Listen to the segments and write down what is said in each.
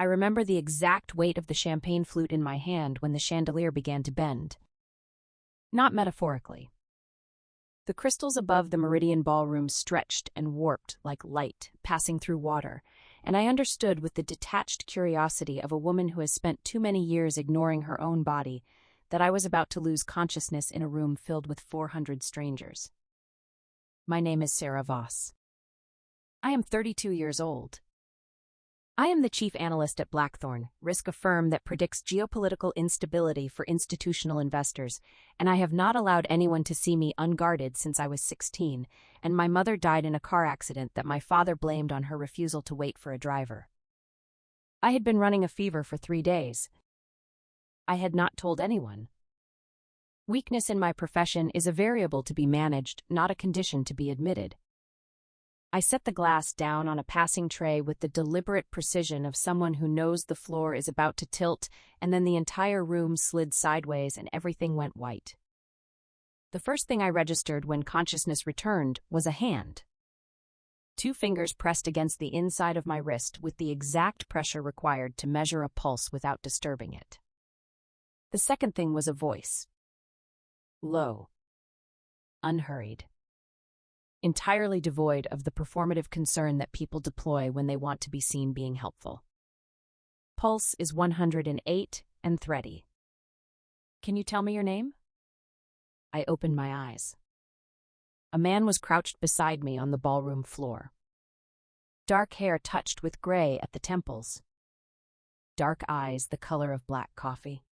I remember the exact weight of the champagne flute in my hand when the chandelier began to bend. Not metaphorically. The crystals above the Meridian ballroom stretched and warped like light passing through water, and I understood with the detached curiosity of a woman who has spent too many years ignoring her own body that I was about to lose consciousness in a room filled with 400 strangers. My name is Sera Voss. I am 32 years old. I am the chief analyst at Blackthorn, a firm that predicts geopolitical instability for institutional investors, and I have not allowed anyone to see me unguarded since I was 16, and my mother died in a car accident that my father blamed on her refusal to wait for a driver. I had been running a fever for 3 days. I had not told anyone. Weakness in my profession is a variable to be managed, not a condition to be admitted. I set the glass down on a passing tray with the deliberate precision of someone who knows the floor is about to tilt, and then the entire room slid sideways and everything went white. The first thing I registered when consciousness returned was a hand. 2 fingers pressed against the inside of my wrist with the exact pressure required to measure a pulse without disturbing it. The second thing was a voice. Low. Unhurried. Entirely devoid of the performative concern that people deploy when they want to be seen being helpful. Pulse is 108 and thready. Can you tell me your name? I opened my eyes. A man was crouched beside me on the ballroom floor. Dark hair touched with gray at the temples. Dark eyes the color of black coffee.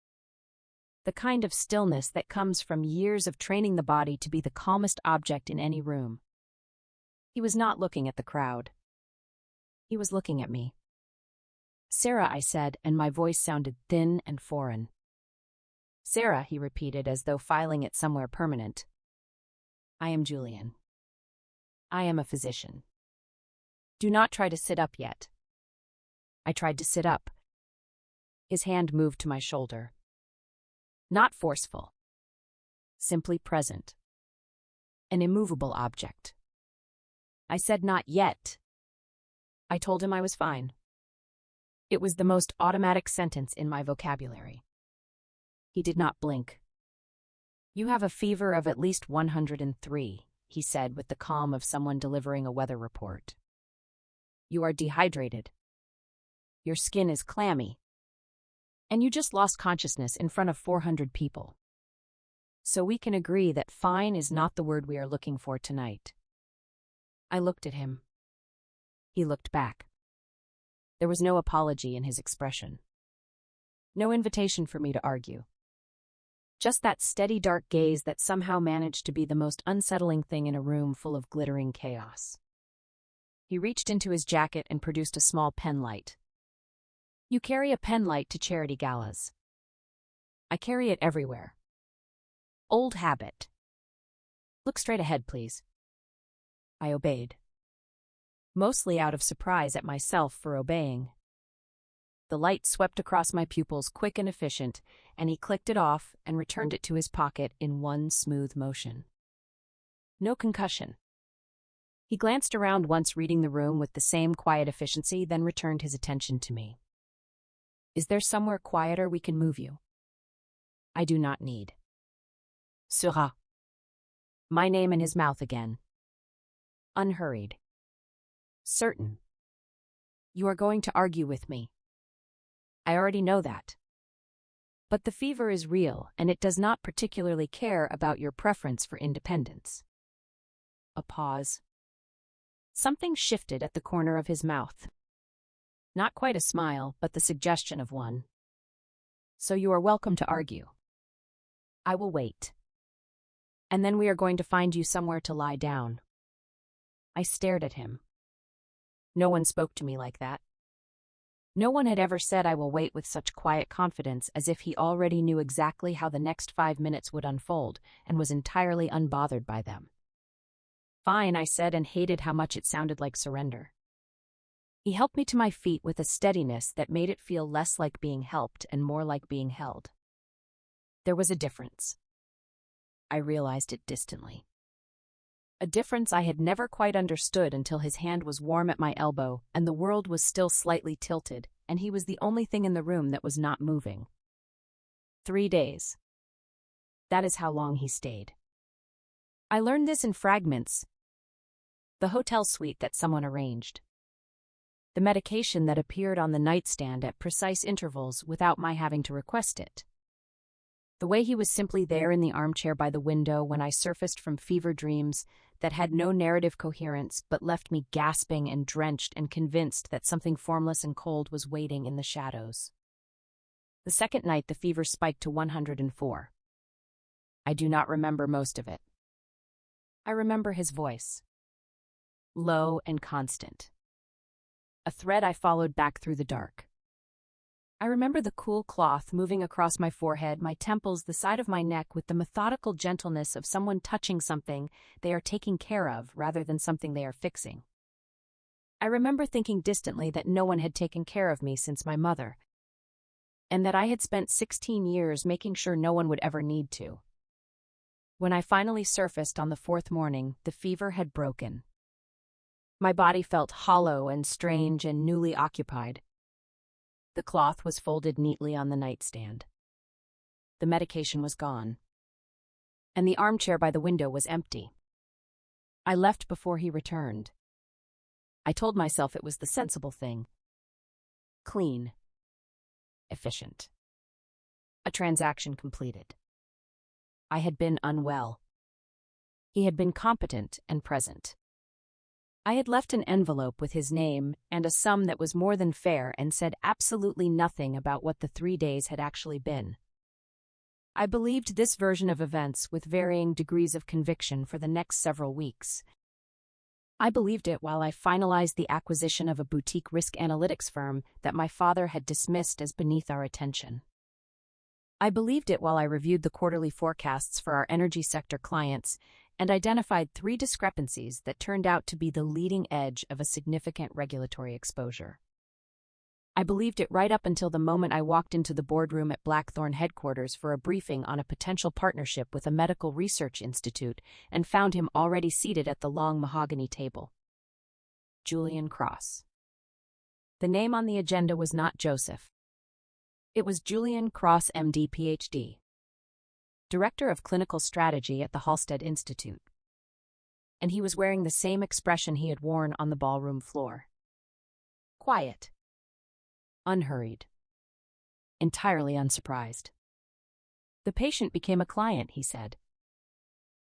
The kind of stillness that comes from years of training the body to be the calmest object in any room. He was not looking at the crowd. He was looking at me. Sera, I said, and my voice sounded thin and foreign. Sera, he repeated as though filing it somewhere permanent. I am Julian. I am a physician. Do not try to sit up yet. I tried to sit up. His hand moved to my shoulder. Not forceful. Simply present. An immovable object. I said not yet. I told him I was fine. It was the most automatic sentence in my vocabulary. He did not blink. You have a fever of at least 103, he said with the calm of someone delivering a weather report. You are dehydrated. Your skin is clammy. And you just lost consciousness in front of 400 people. So we can agree that fine is not the word we are looking for tonight. I looked at him. He looked back. There was no apology in his expression. No invitation for me to argue. Just that steady dark gaze that somehow managed to be the most unsettling thing in a room full of glittering chaos. He reached into his jacket and produced a small pen light. You carry a pen light to charity galas. I carry it everywhere. Old habit. Look straight ahead, please. I obeyed. Mostly out of surprise at myself for obeying. The light swept across my pupils quick and efficient, and he clicked it off and returned it to his pocket in one smooth motion. No concussion. He glanced around once, reading the room with the same quiet efficiency, then returned his attention to me. Is there somewhere quieter we can move you? I do not need. Sera. My name in his mouth again. Unhurried. Certain. You are going to argue with me. I already know that. But the fever is real, and it does not particularly care about your preference for independence. A pause. Something shifted at the corner of his mouth. Not quite a smile, but the suggestion of one. So you are welcome to argue. I will wait. And then we are going to find you somewhere to lie down. I stared at him. No one spoke to me like that. No one had ever said I will wait with such quiet confidence, as if he already knew exactly how the next 5 minutes would unfold and was entirely unbothered by them. Fine, I said, and hated how much it sounded like surrender. He helped me to my feet with a steadiness that made it feel less like being helped and more like being held. There was a difference. I realized it distantly. A difference I had never quite understood until his hand was warm at my elbow and the world was still slightly tilted, and he was the only thing in the room that was not moving. 3 days. That is how long he stayed. I learned this in fragments. The hotel suite that someone arranged. The medication that appeared on the nightstand at precise intervals without my having to request it. The way he was simply there in the armchair by the window when I surfaced from fever dreams that had no narrative coherence but left me gasping and drenched and convinced that something formless and cold was waiting in the shadows. The second night the fever spiked to 104. I do not remember most of it. I remember his voice. Low and constant. A thread I followed back through the dark. I remember the cool cloth moving across my forehead, my temples, the side of my neck with the methodical gentleness of someone touching something they are taking care of rather than something they are fixing. I remember thinking distantly that no one had taken care of me since my mother, and that I had spent 16 years making sure no one would ever need to. When I finally surfaced on the 4th morning, the fever had broken. My body felt hollow and strange and newly occupied. The cloth was folded neatly on the nightstand. The medication was gone. And the armchair by the window was empty. I left before he returned. I told myself it was the sensible thing. Clean. Efficient. A transaction completed. I had been unwell. He had been competent and present. I had left an envelope with his name and a sum that was more than fair and said absolutely nothing about what the 3 days had actually been. I believed this version of events with varying degrees of conviction for the next several weeks. I believed it while I finalized the acquisition of a boutique risk analytics firm that my father had dismissed as beneath our attention. I believed it while I reviewed the quarterly forecasts for our energy sector clients and identified 3 discrepancies that turned out to be the leading edge of a significant regulatory exposure. I believed it right up until the moment I walked into the boardroom at Blackthorn headquarters for a briefing on a potential partnership with a medical research institute and found him already seated at the long mahogany table. Julian Cross. The name on the agenda was not Joseph. It was Julian Cross, MD, PhD. Director of Clinical Strategy at the Halstead Institute. And he was wearing the same expression he had worn on the ballroom floor. Quiet. Unhurried. Entirely unsurprised. The patient became a client, he said.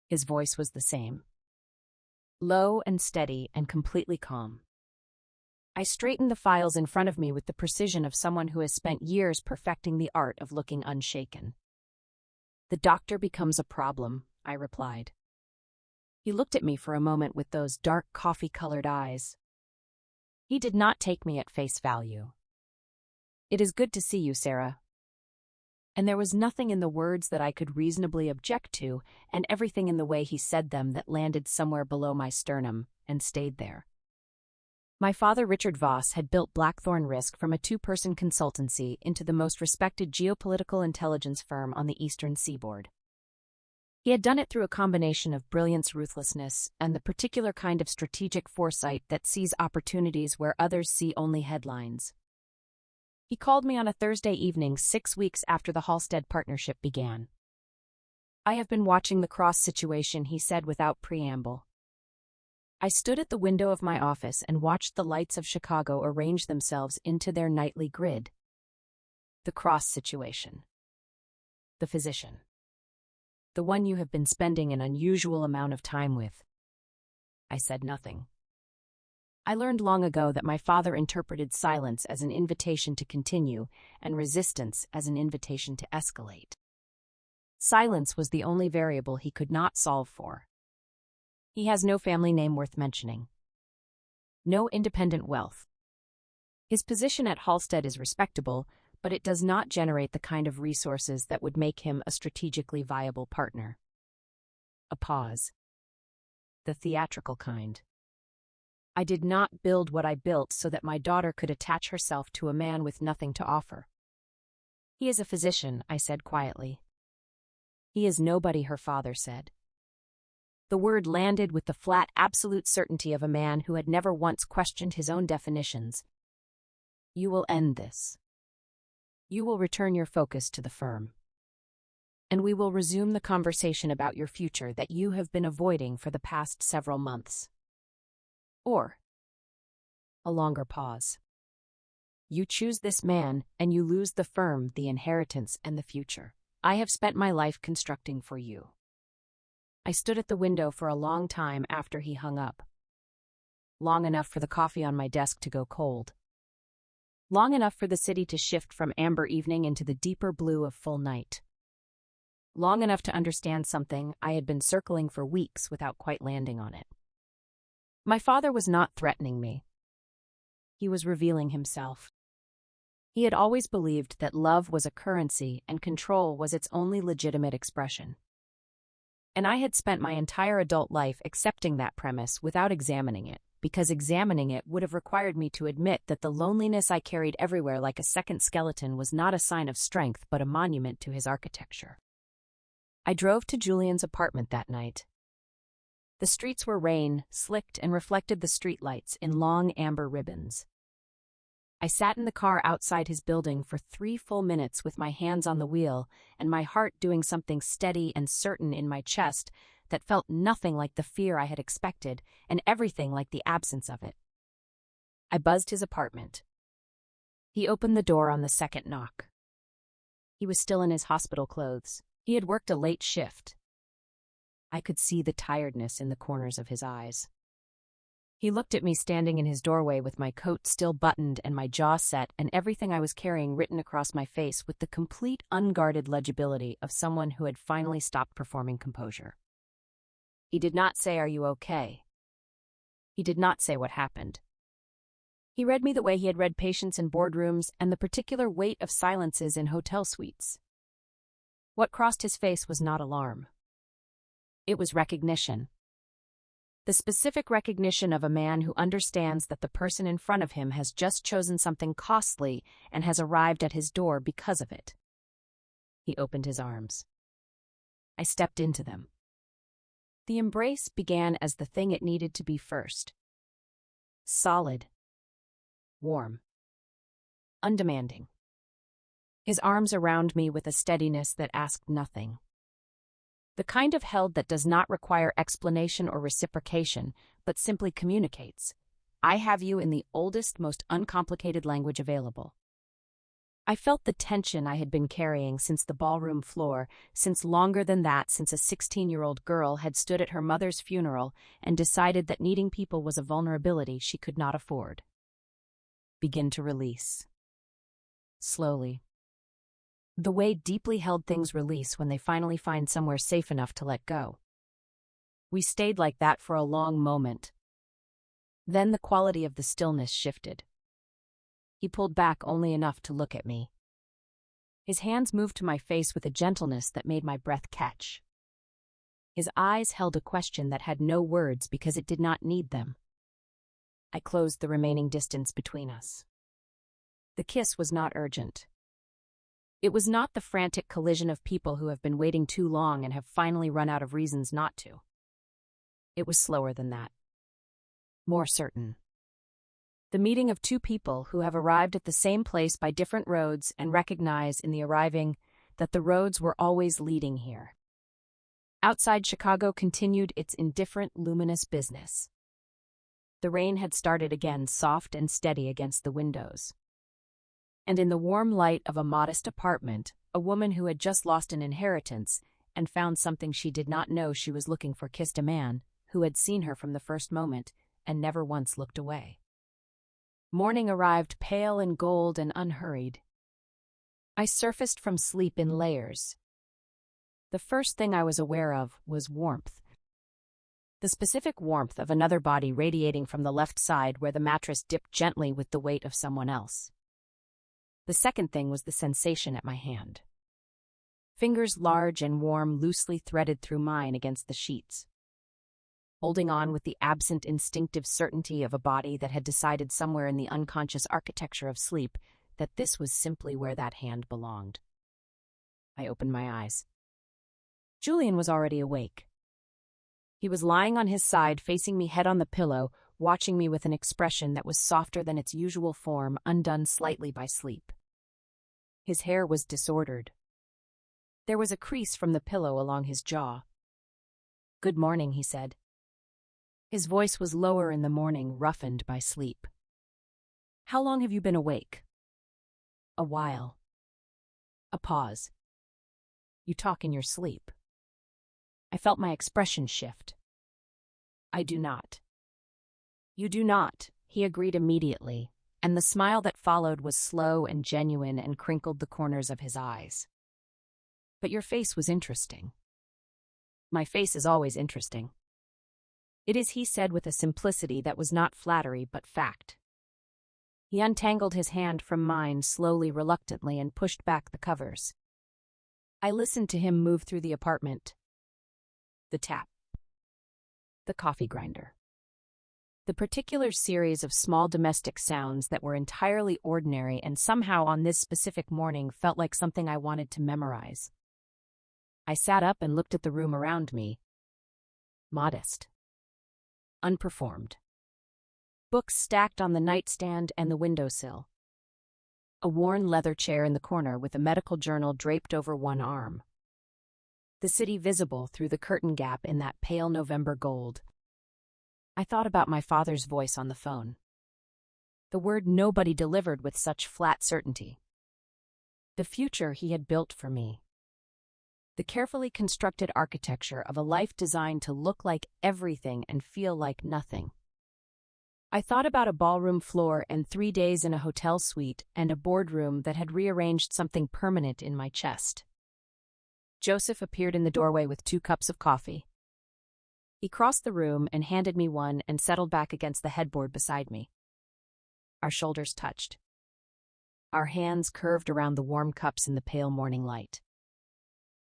His voice was the same. Low and steady and completely calm. I straightened the files in front of me with the precision of someone who has spent years perfecting the art of looking unshaken. The doctor becomes a problem, I replied. He looked at me for a moment with those dark coffee-colored eyes. He did not take me at face value. It is good to see you, Sera. And there was nothing in the words that I could reasonably object to, and everything in the way he said them that landed somewhere below my sternum and stayed there. My father, Richard Voss, had built Blackthorn Risk from a 2-person consultancy into the most respected geopolitical intelligence firm on the eastern seaboard. He had done it through a combination of brilliance, ruthlessness, and the particular kind of strategic foresight that sees opportunities where others see only headlines. He called me on a Thursday evening 6 weeks after the Halstead partnership began. I have been watching the Cross situation, he said without preamble. I stood at the window of my office and watched the lights of Chicago arrange themselves into their nightly grid. The Cross situation. The physician. The one you have been spending an unusual amount of time with. I said nothing. I learned long ago that my father interpreted silence as an invitation to continue and resistance as an invitation to escalate. Silence was the only variable he could not solve for. He has no family name worth mentioning. No independent wealth. His position at Halstead is respectable, but it does not generate the kind of resources that would make him a strategically viable partner. A pause. The theatrical kind. I did not build what I built so that my daughter could attach herself to a man with nothing to offer. He is a physician, I said quietly. He is nobody, her father said. The word landed with the flat, absolute certainty of a man who had never once questioned his own definitions. You will end this. You will return your focus to the firm. And we will resume the conversation about your future that you have been avoiding for the past several months. Or a longer pause. You choose this man, and you lose the firm, the inheritance, and the future I have spent my life constructing for you. I stood at the window for a long time after he hung up. Long enough for the coffee on my desk to go cold. Long enough for the city to shift from amber evening into the deeper blue of full night. Long enough to understand something I had been circling for weeks without quite landing on it. My father was not threatening me. He was revealing himself. He had always believed that love was a currency and control was its only legitimate expression. And I had spent my entire adult life accepting that premise without examining it, because examining it would have required me to admit that the loneliness I carried everywhere like a second skeleton was not a sign of strength but a monument to his architecture. I drove to Julian's apartment that night. The streets were rain-slicked and reflected the streetlights in long amber ribbons. I sat in the car outside his building for 3 full minutes with my hands on the wheel and my heart doing something steady and certain in my chest that felt nothing like the fear I had expected and everything like the absence of it. I buzzed his apartment. He opened the door on the second knock. He was still in his hospital clothes. He had worked a late shift. I could see the tiredness in the corners of his eyes. He looked at me standing in his doorway with my coat still buttoned and my jaw set and everything I was carrying written across my face with the complete unguarded legibility of someone who had finally stopped performing composure. He did not say, "Are you okay?" He did not say what happened. He read me the way he had read patients in boardrooms and the particular weight of silences in hotel suites. What crossed his face was not alarm. It was recognition. The specific recognition of a man who understands that the person in front of him has just chosen something costly and has arrived at his door because of it. He opened his arms. I stepped into them. The embrace began as the thing it needed to be first. Solid. Warm. Undemanding. His arms around me with a steadiness that asked nothing. The kind of held that does not require explanation or reciprocation, but simply communicates. I have you in the oldest, most uncomplicated language available. I felt the tension I had been carrying since the ballroom floor, since longer than that, since a 16-year-old girl had stood at her mother's funeral and decided that needing people was a vulnerability she could not afford. Begin to release. Slowly. The way deeply held things release when they finally find somewhere safe enough to let go. We stayed like that for a long moment. Then the quality of the stillness shifted. He pulled back only enough to look at me. His hands moved to my face with a gentleness that made my breath catch. His eyes held a question that had no words because it did not need them. I closed the remaining distance between us. The kiss was not urgent. It was not the frantic collision of people who have been waiting too long and have finally run out of reasons not to. It was slower than that. More certain. The meeting of two people who have arrived at the same place by different roads and recognize in the arriving that the roads were always leading here. Outside Chicago continued its indifferent, luminous business. The rain had started again, soft and steady against the windows. And in the warm light of a modest apartment, a woman who had just lost an inheritance and found something she did not know she was looking for kissed a man who had seen her from the first moment and never once looked away. Morning arrived pale and gold and unhurried. I surfaced from sleep in layers. The first thing I was aware of was warmth. The specific warmth of another body radiating from the left side where the mattress dipped gently with the weight of someone else. The second thing was the sensation at my hand. Fingers large and warm loosely threaded through mine against the sheets. Holding on with the absent instinctive certainty of a body that had decided somewhere in the unconscious architecture of sleep that this was simply where that hand belonged. I opened my eyes. Julian was already awake. He was lying on his side facing me head on the pillow, watching me with an expression that was softer than its usual form, undone slightly by sleep. His hair was disordered. There was a crease from the pillow along his jaw. "Good morning," he said. His voice was lower in the morning, roughened by sleep. "How long have you been awake?" "A while." A pause. "You talk in your sleep." I felt my expression shift. "I do not." "You do not," he agreed immediately, and the smile that followed was slow and genuine and crinkled the corners of his eyes. "But your face was interesting." "My face is always interesting." "It is," he said with a simplicity that was not flattery but fact. He untangled his hand from mine slowly, reluctantly, and pushed back the covers. I listened to him move through the apartment. The tap. The coffee grinder. The particular series of small domestic sounds that were entirely ordinary and somehow on this specific morning felt like something I wanted to memorize. I sat up and looked at the room around me. Modest. Unperformed. Books stacked on the nightstand and the windowsill. A worn leather chair in the corner with a medical journal draped over one arm. The city visible through the curtain gap in that pale November gold. I thought about my father's voice on the phone. The word nobody delivered with such flat certainty. The future he had built for me. The carefully constructed architecture of a life designed to look like everything and feel like nothing. I thought about a ballroom floor and 3 days in a hotel suite and a boardroom that had rearranged something permanent in my chest. Joseph appeared in the doorway with 2 cups of coffee. He crossed the room and handed me one and settled back against the headboard beside me. Our shoulders touched. Our hands curved around the warm cups in the pale morning light.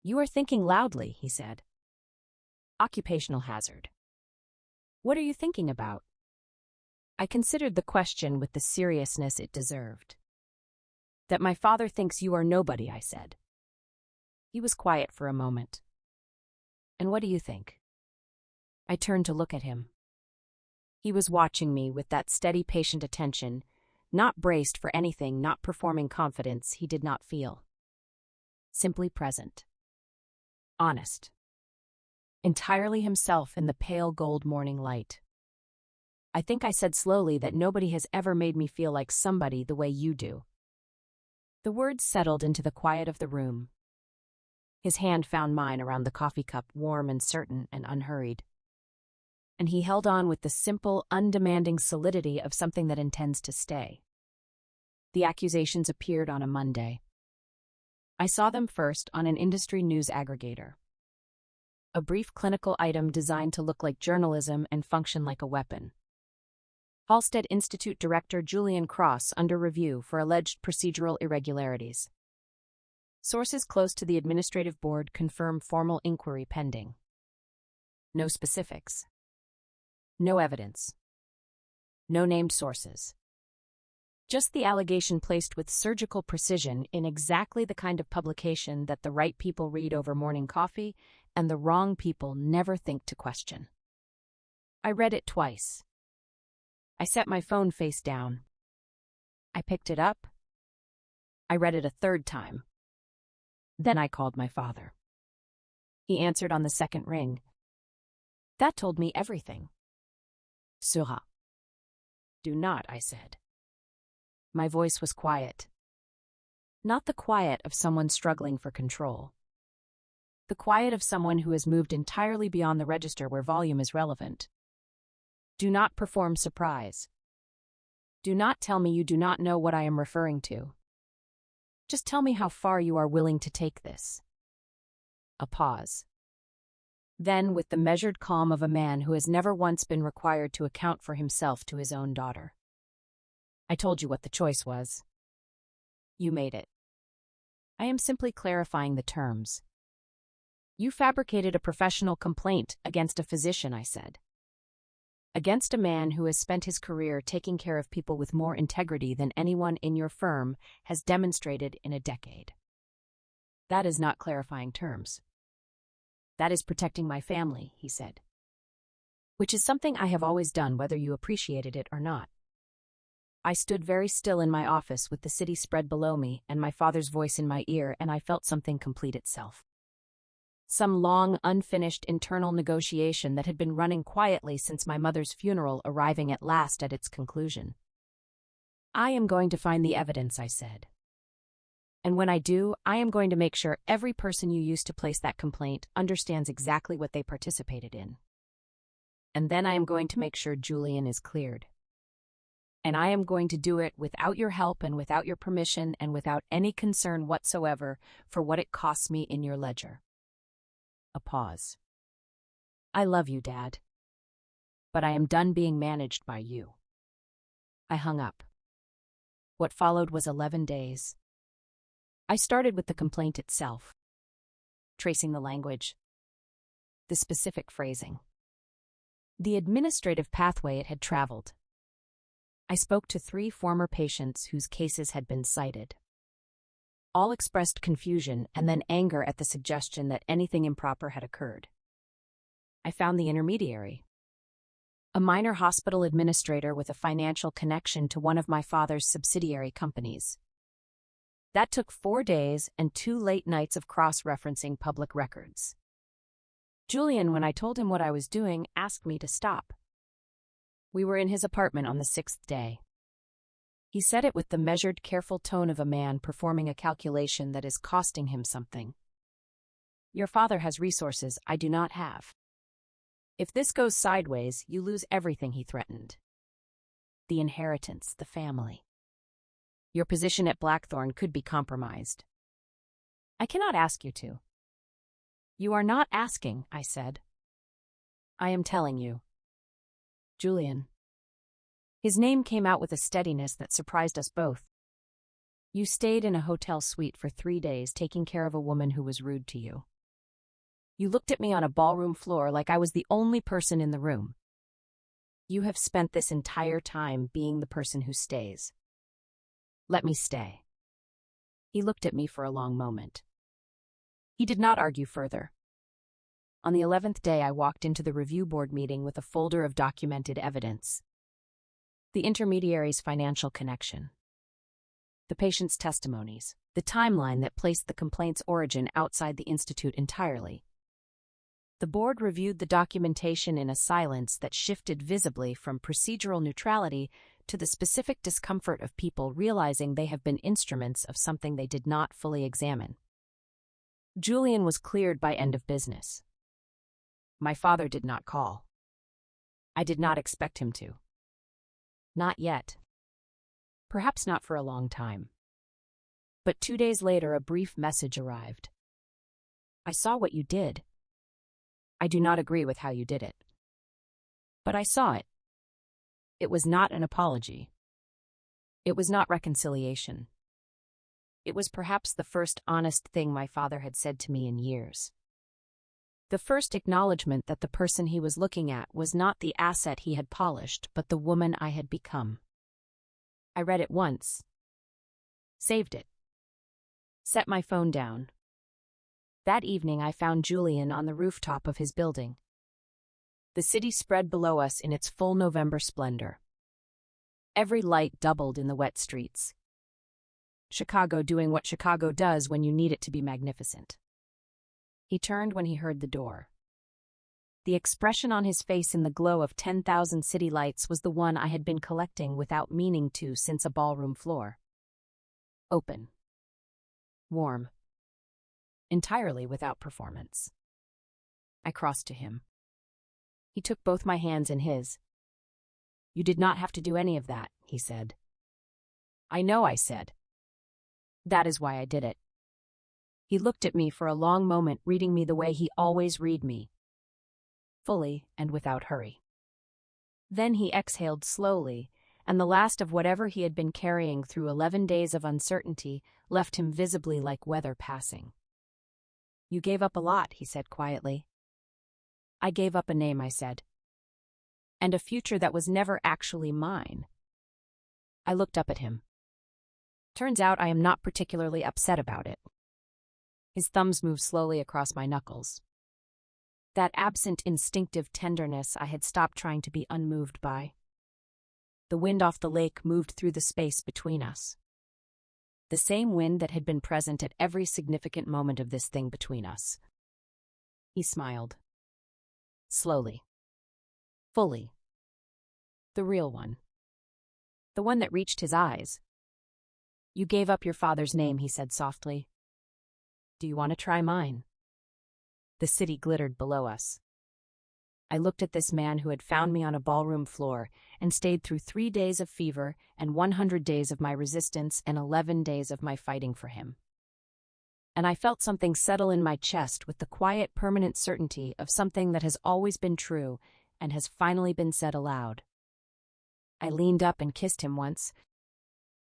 "You are thinking loudly," he said. "Occupational hazard." "What are you thinking about?" I considered the question with the seriousness it deserved. "That my father thinks you are nobody," I said. He was quiet for a moment. "And what do you think?" I turned to look at him. He was watching me with that steady, patient attention, not braced for anything, not performing confidence he did not feel. Simply present. Honest. Entirely himself in the pale gold morning light. "I think," I said slowly, "that nobody has ever made me feel like somebody the way you do." The words settled into the quiet of the room. His hand found mine around the coffee cup, warm and certain and unhurried. And he held on with the simple, undemanding solidity of something that intends to stay. The accusations appeared on a Monday. I saw them first on an industry news aggregator. A brief clinical item designed to look like journalism and function like a weapon. Halstead Institute Director Julian Cross under review for alleged procedural irregularities. Sources close to the administrative board confirm formal inquiry pending. No specifics. No evidence. No named sources. Just the allegation placed with surgical precision in exactly the kind of publication that the right people read over morning coffee and the wrong people never think to question. I read it twice. I set my phone face down. I picked it up. I read it a 3rd time. Then I called my father. He answered on the 2nd ring. That told me everything. "Sera." "Do not," I said. My voice was quiet. Not the quiet of someone struggling for control. The quiet of someone who has moved entirely beyond the register where volume is relevant. Do not perform surprise. Do not tell me you do not know what I am referring to. Just tell me how far you are willing to take this. A pause. Then, with the measured calm of a man who has never once been required to account for himself to his own daughter. "I told you what the choice was. You made it. I am simply clarifying the terms. You fabricated a professional complaint against a physician," I said. "Against a man who has spent his career taking care of people with more integrity than anyone in your firm has demonstrated in a decade. That is not clarifying terms. That is protecting my family," he said. which is something I have always done whether you appreciated it or not. I stood very still in my office with the city spread below me and my father's voice in my ear, and I felt something complete itself. Some long, unfinished internal negotiation that had been running quietly since my mother's funeral arriving at last at its conclusion. I am going to find the evidence, I said. And when I do, I am going to make sure every person you used to place that complaint understands exactly what they participated in. And then I am going to make sure Julian is cleared. And I am going to do it without your help and without your permission and without any concern whatsoever for what it costs me in your ledger. A pause. I love you, Dad. But I am done being managed by you. I hung up. What followed was 11 days. I started with the complaint itself, tracing the language, the specific phrasing, the administrative pathway it had traveled. I spoke to 3 former patients whose cases had been cited. All expressed confusion and then anger at the suggestion that anything improper had occurred. I found the intermediary, a minor hospital administrator with a financial connection to one of my father's subsidiary companies. That took 4 days and 2 late nights of cross-referencing public records. Julian, when I told him what I was doing, asked me to stop. We were in his apartment on the 6th day. He said it with the measured, careful tone of a man performing a calculation that is costing him something. Your father has resources I do not have. If this goes sideways, you lose everything, he threatened. The inheritance, the family. Your position at Blackthorn could be compromised. I cannot ask you to. You are not asking, I said. I am telling you. Julian. His name came out with a steadiness that surprised us both. You stayed in a hotel suite for 3 days taking care of a woman who was rude to you. You looked at me on a ballroom floor like I was the only person in the room. You have spent this entire time being the person who stays. Let me stay. He looked at me for a long moment. He did not argue further. On the 11th day, I walked into the review board meeting with a folder of documented evidence. The intermediary's financial connection. The patient's testimonies. The timeline that placed the complaint's origin outside the institute entirely. The board reviewed the documentation in a silence that shifted visibly from procedural neutrality to the specific discomfort of people realizing they have been instruments of something they did not fully examine. Julian was cleared by end of business. My father did not call. I did not expect him to. Not yet. Perhaps not for a long time. But 2 days later, a brief message arrived. I saw what you did. I do not agree with how you did it. But I saw it. It was not an apology. It was not reconciliation. It was perhaps the first honest thing my father had said to me in years. The first acknowledgement that the person he was looking at was not the asset he had polished, but the woman I had become. I read it once. Saved it. Set my phone down. That evening I found Julian on the rooftop of his building. The city spread below us in its full November splendor. Every light doubled in the wet streets. Chicago doing what Chicago does when you need it to be magnificent. He turned when he heard the door. The expression on his face in the glow of 10,000 city lights was the one I had been collecting without meaning to since a ballroom floor. Open. Warm. Entirely without performance. I crossed to him. He took both my hands in his. You did not have to do any of that, he said. I know, I said. That is why I did it. He looked at me for a long moment, reading me the way he always read me. Fully and without hurry. Then he exhaled slowly, and the last of whatever he had been carrying through 11 days of uncertainty left him visibly like weather passing. You gave up a lot, he said quietly. I gave up a name, I said. And a future that was never actually mine. I looked up at him. Turns out I am not particularly upset about it. His thumbs moved slowly across my knuckles. that absent instinctive tenderness I had stopped trying to be unmoved by. The wind off the lake moved through the space between us. The same wind that had been present at every significant moment of this thing between us. He smiled. Slowly. Fully. The real one. The one that reached his eyes. You gave up your father's name, he said softly. Do you want to try mine? The city glittered below us. I looked at this man who had found me on a ballroom floor and stayed through 3 days of fever and 100 days of my resistance and 11 days of my fighting for him. And I felt something settle in my chest with the quiet, permanent certainty of something that has always been true and has finally been said aloud. I leaned up and kissed him once,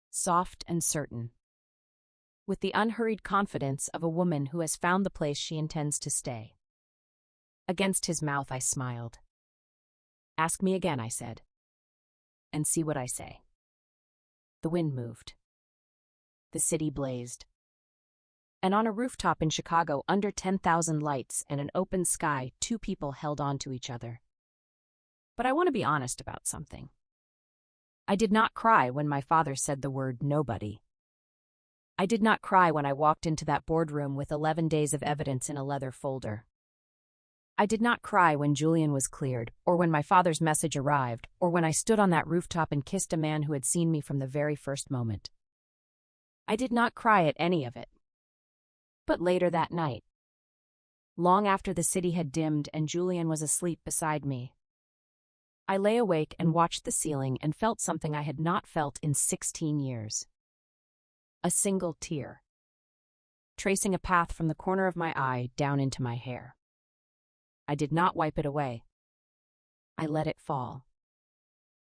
soft and certain, with the unhurried confidence of a woman who has found the place she intends to stay. Against his mouth I smiled. Ask me again, I said, and see what I say. The wind moved. The city blazed. And on a rooftop in Chicago, under 10,000 lights and an open sky, 2 people held on to each other. But I want to be honest about something. I did not cry when my father said the word nobody. I did not cry when I walked into that boardroom with 11 days of evidence in a leather folder. I did not cry when Julian was cleared, or when my father's message arrived, or when I stood on that rooftop and kissed a man who had seen me from the very first moment. I did not cry at any of it. But later that night, long after the city had dimmed and Julian was asleep beside me, I lay awake and watched the ceiling and felt something I had not felt in 16 years. A single tear, tracing a path from the corner of my eye down into my hair. I did not wipe it away. I let it fall.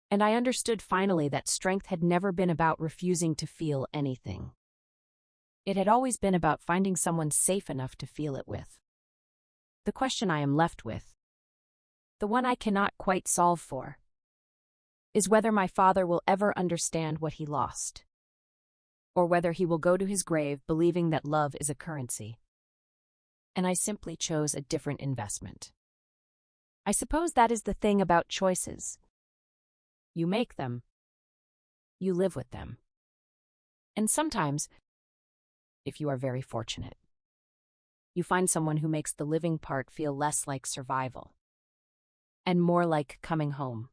And I understood finally that strength had never been about refusing to feel anything. It had always been about finding someone safe enough to feel it with. The question I am left with, the one I cannot quite solve for, is whether my father will ever understand what he lost, or whether he will go to his grave believing that love is a currency. And I simply chose a different investment. I suppose that is the thing about choices. You make them. You live with them. And sometimes, if you are very fortunate, you find someone who makes the living part feel less like survival and more like coming home.